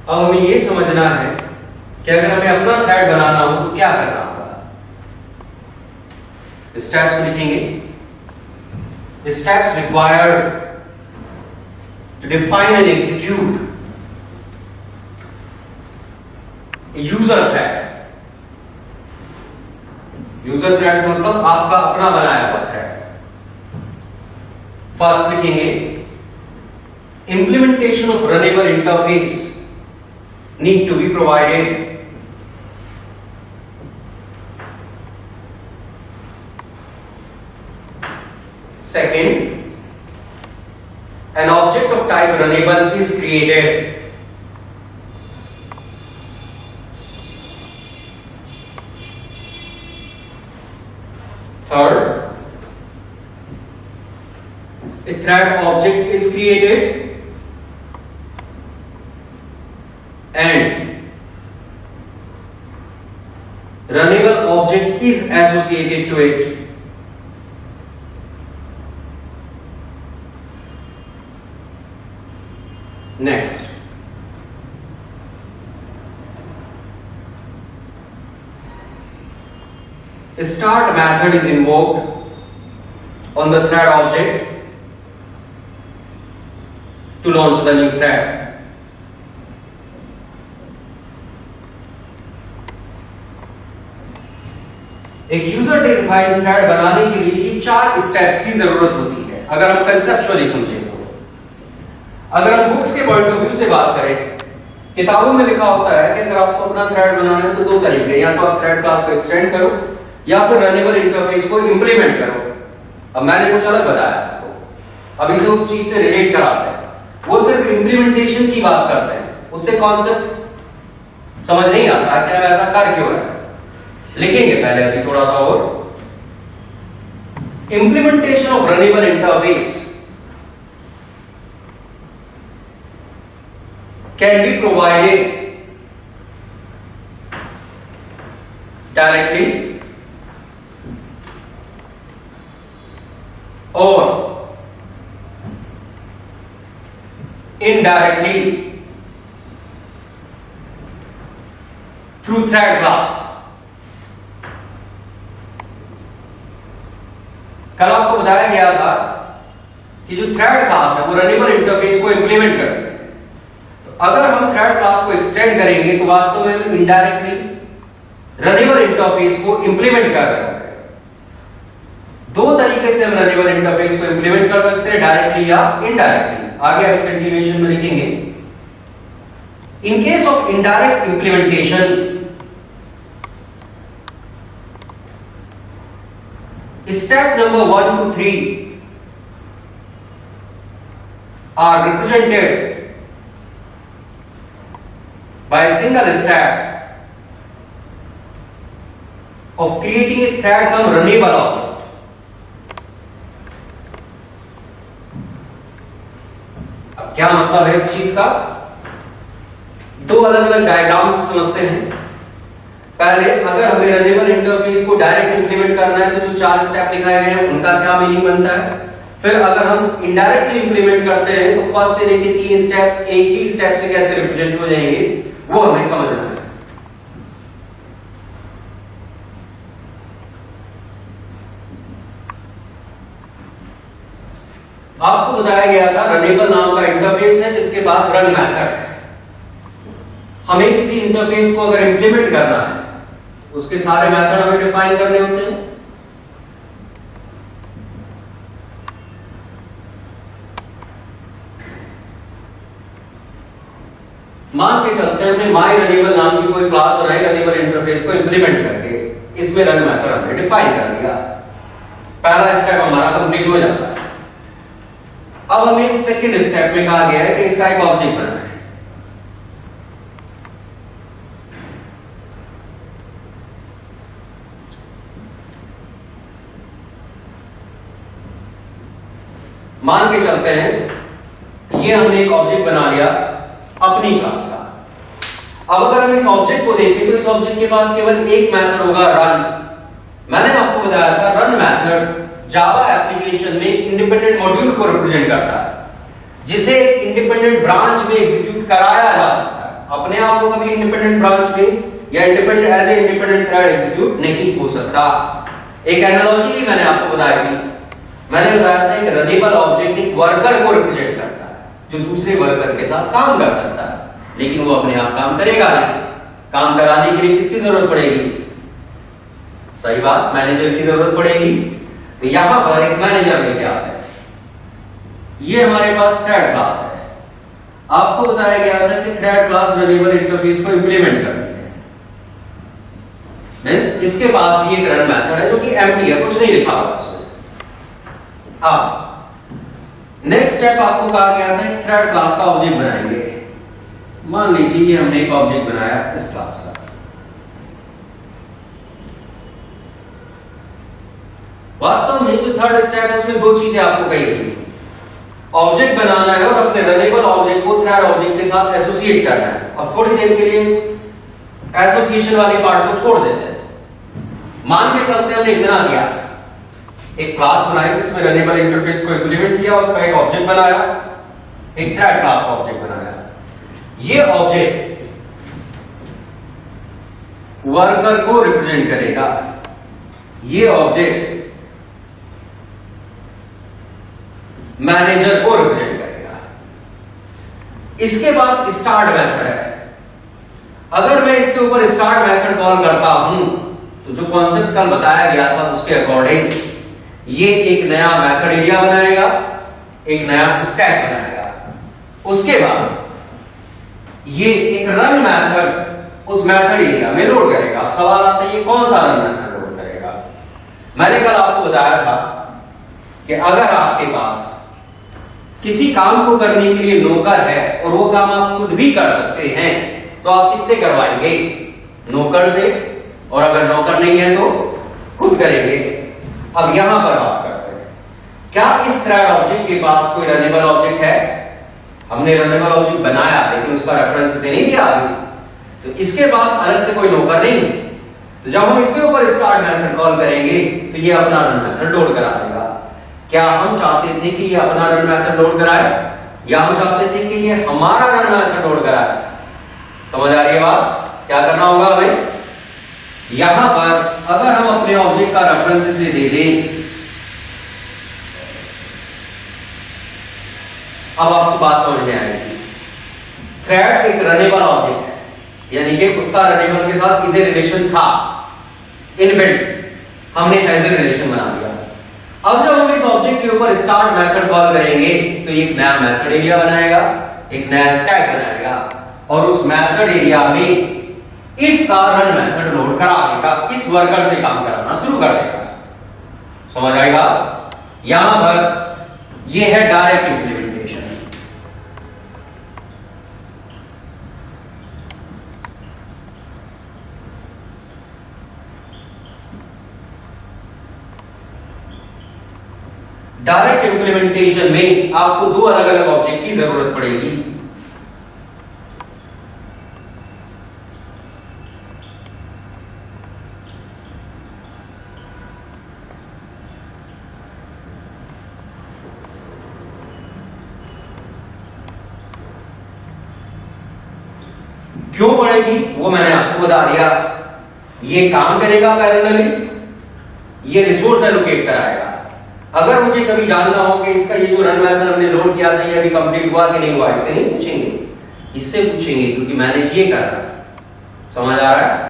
अब हमें ये समझना है कि अगर हमें अपना थ्रेड बनाना हो तो क्या करना होगा। स्टेप्स लिखेंगे। Steps required to define and execute user thread. User thread से मतलब आपका अपना बनाया हुआ थ्रेड। फर्स्ट लिखेंगे implementation of runnable interface need to be provided. Second, an object of type runnable is created. Third, a thread object is created and runnable object is associated to it. Next, a start method is invoked on the thread object to launch the new thread. एक user defined thread बनाने के लिए ये 4 steps की जरूरत होती है अगर हम कंसेप्चुअली समझें तो। अगर हम बुक्स के पॉइंट ऑफ व्यू से बात करें, किताबों में लिखा होता है कि अगर आपको अपना थ्रेड बनाना है तो 2 तरीके, या तो आप थ्रेड क्लास को एक्सटेंड करो या फिर रनेबल इंटरफेस को इंप्लीमेंट करो। अब मैंने कुछ अलग बताया आपको, अब इसे उस चीज से रिलेट कराते हैं। वो सिर्फ इंप्लीमेंटेशन की बात करते हैं, उससे कॉन्सेप्ट समझ नहीं आता कि हम ऐसा कर क्यों रहे हैं। लिखेंगे पहले अभी थोड़ा सा और। Implementation of runnable interface can be provided directly और indirectly through thread class. कल आपको बताया गया था कि जो थ्रेड क्लास है वो रनेबल इंटरफेस को इंप्लीमेंट करती है। तो अगर हम थ्रेड क्लास को एक्सटेंड करेंगे तो वास्तव में हम इनडायरेक्टली रनेबल इंटरफेस को इंप्लीमेंट कर रहे हैं। 2 तरीके से हम रनेबल इंटरफेस को इंप्लीमेंट कर सकते हैं, डायरेक्टली या इनडायरेक्टली। आगे हम कंटिन्यूएशन में लिखेंगे। In case of indirect implementation, step number 1 to 3 are represented by a single step of creating a thread cum runnable object. अब क्या मतलब है इस चीज का? 2 अलग अलग डायग्राम से समझते हैं। पहले अगर हमें रनेबल इंटरफेस को डायरेक्ट इंप्लीमेंट करना है तो जो 4 स्टेप दिखाए गए हैं उनका क्या मीनिंग बनता है। फिर अगर हम इनडायरेक्टली इंप्लीमेंट करते हैं तो फर्स्ट से लेके 3 स्टेप एक ही स्टेप से कैसे रिप्रेजेंट हो जाएंगे वो हमें समझना है। आपको बताया गया था रनेबल नाम का इंटरफेस है जिसके पास रन मेथड है। हमें किसी इंटरफेस को अगर इंप्लीमेंट करना है उसके सारे मेथड हमें डिफाइन करने होते हैं। मान के चलते हैं हमने माई रनेबल नाम की कोई क्लास बनाई रनेबल इंटरफेस को इंप्लीमेंट करके, इसमें रन मेथड हमने डिफाइन कर दिया। पहला स्टेप हमारा कंप्लीट हो जाता है। अब हमें सेकंड स्टेप में कहा गया है कि इसका एक ऑब्जेक्ट बनाना है। मान के चलते हैं ये हमने एक ऑब्जेक्ट बना लिया अपनी क्लास का। अब अगर हम इस ऑब्जेक्ट को देखें तो इस ऑब्जेक्ट के पास केवल एक मेथड होगा, रन। मैंने आपको बताया था रन मेथड जावा एप्लीकेशन में इंडिपेंडेंट मॉड्यूल को रिप्रेजेंट करता है जिसे इंडिपेंडेंट ब्रांच में एग्जीक्यूट कराया जा सकता है। अपने आप को कभी इंडिपेंडेंट ब्रांच में या independent as a independent thread execute नहीं हो सकता। एक एनालॉजी भी मैंने आपको बताई थी, मैंने बताया था एक रनेबल ऑब्जेक्ट एक वर्कर को रिप्रेजेंट करता है जो दूसरे वर्कर के साथ काम कर सकता है, लेकिन वो अपने आप काम करेगा नहीं। काम कराने के लिए किसकी जरूरत पड़ेगी? सही बात, मैनेजर की जरूरत पड़ेगी। तो यहां पर एक मैनेजर लेके आते हैं। ये हमारे पास थ्रेड क्लास है। आपको बताया गया था कि थ्रेड क्लास रनेबल इंटरफेस को इंप्लीमेंट करती है। मींस इसके पास भी एक रन मेथड है जो कि एम्प्टी है, कुछ नहीं लिखा हुआ उसमें। अब नेक्स्ट स्टेप आपको कहा गया था एक थ्रेड क्लास का ऑब्जेक्ट बनाएंगे। मान लीजिए ये हमने एक ऑब्जेक्ट बनाया इस क्लास का। वास्तव में जो थर्ड स्टेप है उसमें दो चीजें आपको कही गई थी, ऑब्जेक्ट बनाना है और अपने रनेबल ऑब्जेक्ट को थ्रेड ऑब्जेक्ट के साथ एसोसिएट करना है। अब थोड़ी देर के लिए एसोसिएशन वाली पार्ट को छोड़ देते हैं। मान के चलते हमने इतना किया, एक क्लास बनाई जिसमें रनेबल इंटरफेस को इंप्लीमेंट किया, उसका एक ऑब्जेक्ट बनाया, एक थ्रेड क्लास का ऑब्जेक्ट बनाया। ये ऑब्जेक्ट वर्कर को रिप्रेजेंट करेगा, ये ऑब्जेक्ट मैनेजर को रिप्रेजेंट करेगा। इसके पास स्टार्ट मेथड है। अगर मैं इसके ऊपर स्टार्ट मेथड कॉल करता हूं तो जो कॉन्सेप्ट कल बताया गया था उसके अकॉर्डिंग ये एक नया मेथड एरिया बनाएगा, एक नया स्टैक बनाएगा। उसके बाद ये एक रन मेथड उस मेथड एरिया में लोड करेगा। सवाल आता है ये कौन सा रन मेथड लोड करेगा? मैंने कल आपको बताया था कि अगर आपके पास किसी काम को करने के लिए नौकर है और वो काम आप खुद भी कर सकते हैं तो आप किससे करवाएंगे? नौकर से। और अगर नौकर नहीं है तो खुद करेंगे। अब यहां पर बात करते हैं, क्या इस थ्रेड ऑब्जेक्ट के पास कोई रनेबल ऑब्जेक्ट है? हमने रनेबल ऑब्जेक्ट बनाया लेकिन उसका रेफरेंस इसे नहीं दिया अभी, तो इसके पास अलग से कोई नौकर नहीं। तो जब हम इसके ऊपर स्टार्ट मेथड कॉल करेंगे तो ये अपना रन मेथड लोड करा देगा। क्या हम चाहते थे कि ये अपना रन मेथड लोड कराए या हम चाहते थे कि ये हमारा रन मेथड लोड कराए? समझ आ रही है बात? क्या करना होगा हमें? यहां पर अगर हम अपने ऑब्जेक्ट का रेफरेंस इसे दे दें, अब आपको बात समझ में आएगी। थ्रेड एक रनेबल ऑब्जेक्ट है, यानी कि उसका रनेबल के साथ इसे रिलेशन था इनबिल्ट, हमने ऐसे रिलेशन बना दिया। अब जब हम इस ऑब्जेक्ट के ऊपर स्टार्ट मेथड कॉल करेंगे तो ये एक नया मेथड एरिया बनाएगा, एक नया स्टैक बनाएगा और उस मेथड एरिया में इसका रन मेथड लोड करा देगा, इस वर्कर से काम कराना शुरू कर देगा। समझ आएगा? यहां पर यह है डायरेक्ट इंप्लीमेंटेशन। डायरेक्ट इंप्लीमेंटेशन में आपको दो अलग अलग ऑब्जेक्ट की जरूरत पड़ेगी। क्यों पड़ेगी वो मैंने आपको बता दिया। ये काम करेगा पैरेलली, ये रिसोर्स एलोकेट कराएगा। अगर मुझे कभी जानना हो कि इसका ये जो रन मेथड हमने लोड किया था ये अभी कंप्लीट हुआ कि नहीं हुआ, इससे नहीं पूछेंगे, इससे पूछेंगे क्योंकि मैंने ये करा। समझ आ रहा है?